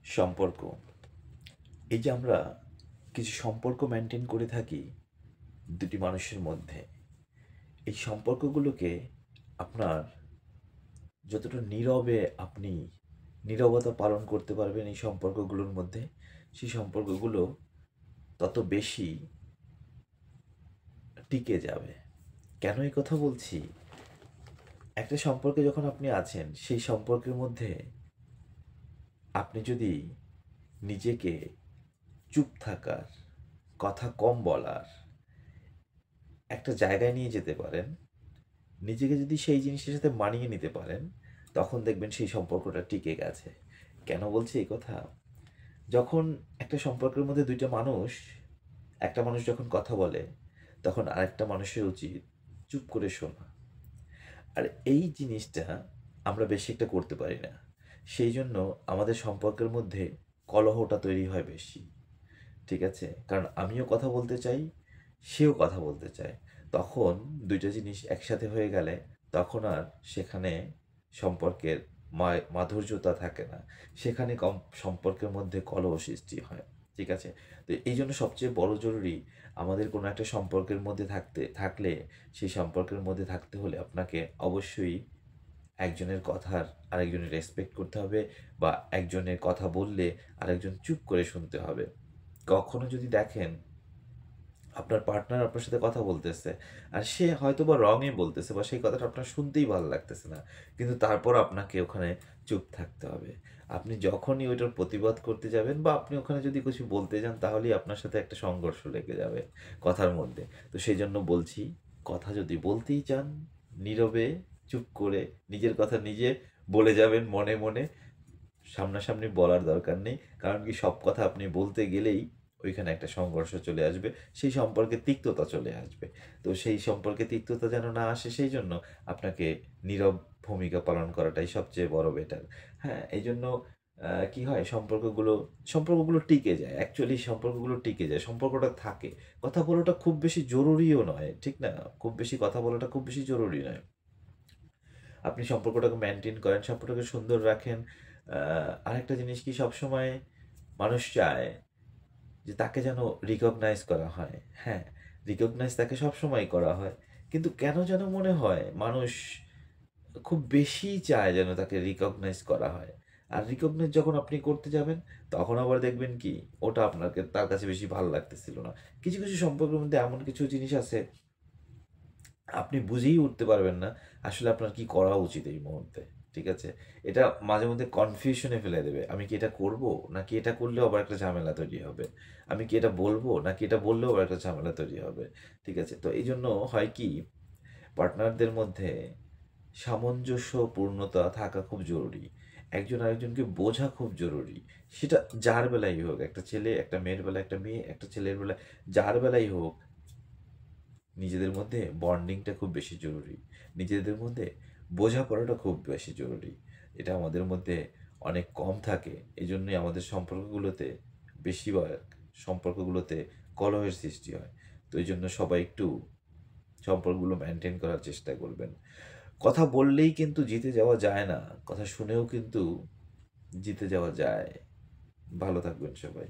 সম্পর্ক, এই যে আমরা কিছু সম্পর্ক মেনটেন করে থাকি দুটি মানুষের মধ্যে, এই সম্পর্কগুলোকে আপনার যতটা নীরবে আপনি নীরবতা পালন করতে পারবেন এই সম্পর্কগুলোর মধ্যে, সেই সম্পর্কগুলো তত বেশি টিকে যাবে। কেন এই কথা বলছি? একটা সম্পর্কে যখন আপনি আছেন, সেই সম্পর্কের মধ্যে আপনি যদি নিজেকে চুপ থাকার, কথা কম বলার একটা জায়গায় নিয়ে যেতে পারেন, নিজেকে যদি সেই জিনিসটার সাথে মানিয়ে নিতে পারেন, তখন দেখবেন সেই সম্পর্কটা টিকে গেছে। কেন বলছি এই কথা? যখন একটা সম্পর্কের মধ্যে ২ টা মানুষ, একটা মানুষ যখন কথা বলে, তখন আরেকটা মানুষের উচিত চুপ করে শোনা। আর এই জিনিসটা আমরা বেশি একটা করতে পারি না। সেইজন্য আমাদের সম্পর্কের মধ্যে কলহটা তৈরি হয় বেশি। ঠিক আছে? কারণ আমিও কথা বলতে চাই, সেও কথা বলতে চায়। তখন ২ টা জিনিস একসাথে হয়ে গেলে তখন আর সেখানে সম্পর্কের মাধুর্যতা থাকে না। সেখানে সম্পর্কের মধ্যে কলহ সৃষ্টি হয়। ঠিক আছে? তো এইজন্য সবচেয়ে বড় জরুরি, আমাদের কোনো একটা সম্পর্কের মধ্যে থাকলে সেই সম্পর্কের মধ্যে থাকতে হলে আপনাকে অবশ্যই একজনের কথার আরেকজনের রেসপেক্ট করতে হবে, বা একজনের কথা বললে আরেকজন চুপ করে শুনতে হবে। কখনো যদি দেখেন আপনার পার্টনার আপনার সাথে কথা বলতেছে, আর সে হয়তোবা রঙে বলতেছে বা সেই কথাটা আপনার শুনতেই ভালো লাগতেছে না, কিন্তু তারপর আপনাকে ওখানে চুপ থাকতে হবে। আপনি যখনই ওইটার প্রতিবাদ করতে যাবেন বা আপনি ওখানে যদি কিছু বলতে যান, তাহলেই আপনার সাথে একটা সংঘর্ষ লেগে যাবে কথার মধ্যে। তো সেই জন্য বলছি, কথা যদি বলতেই চান, নীরবে চুপ করে নিজের কথা নিজে বলে যাবেন মনে মনে। সামনাসামনি বলার দরকার নেই। কারণ কি, সব কথা আপনি বলতে গেলেই ওইখানে একটা সংঘর্ষ চলে আসবে। সেই সম্পর্কে তিক্ততা চলে আসবে। তো সেই সম্পর্কে তিক্ততা যেন না আসে, সেইজন্য আপনাকে নীরব ভূমিকা পালন করাটাই সবচেয়ে বড় বেটার। হ্যাঁ? এইজন্য কি হয়, সম্পর্কগুলো টিকে যায়। অ্যাকচুয়ালি সম্পর্কগুলো টিকে যায়। সম্পর্কটা থাকে। কথা বলাটা খুব বেশি জরুরিও নয়। ঠিক না? খুব বেশি কথা বলাটা খুব বেশি জরুরি নয়। আপনি সম্পর্কটাকে মেইনটেইন করেন, সম্পর্কটাকে সুন্দর রাখেন। আ আরেকটা জিনিস কি, সবসময় মানুষ চায় যে তাকে যেন রিকগনাইজ করা হয়। হ্যাঁ, রিকগনাইজ তাকে সবসময় করা হয়। কিন্তু কেন যেন মনে হয় মানুষ খুব বেশি চায় যেন তাকে রিকগনাইজ করা হয়। আর রিকগনাইজ যখন আপনি করতে যাবেন, তখন আবার দেখবেন কি, ওটা আপনাকে তার কাছে বেশি ভাল লাগতেছিল না। কিছু, কিছু সম্পর্কের মধ্যে এমন কিছু জিনিস আছে, আপনি বুঝেই উঠতে পারবেন না আসলে আপনার কি করা উচিত এই মুহূর্তে। ঠিক আছে? এটা মাঝে মধ্যে কনফিউশন এ ফেলে দেবে। আমি কি এটা করব? নাকি এটা করলেও আবার একটা ঝামেলা তৈরি হবে? আমি কি এটা বলব? নাকি এটা বললেও আবার একটা ঝামেলা তৈরি হবে? ঠিক আছে? তো এইজন্য হয় কি, পার্টনারদের মধ্যে সামঞ্জস্যপূর্ণতা থাকা খুব জরুরি। একজন আরেকজনকে বোঝা খুব জরুরি। সেটা যার বেলাই হোক, একটা ছেলে একটা মেয়ের বেলায়, একটা মেয়ে একটা ছেলের বেলায়, যার বেলাই হোক, নিজেদের মধ্যে বন্ডিংটা খুব বেশি জরুরি। নিজেদের মধ্যে বোঝাপড়াটা খুব বেশি জরুরি। এটা আমাদের মধ্যে অনেক কম থাকে। এজন্যই আমাদের বেশিরভাগ সম্পর্কগুলোতে কলহের সৃষ্টি হয়। তো এইজন্য সবাই একটু সম্পর্কগুলো মেইনটেইন করার চেষ্টা করবেন। কথা বললেই কিন্তু জিতে যাওয়া যায় না। কথা শুনেও কিন্তু জিতে যাওয়া যায়। ভালো থাকবেন সবাই।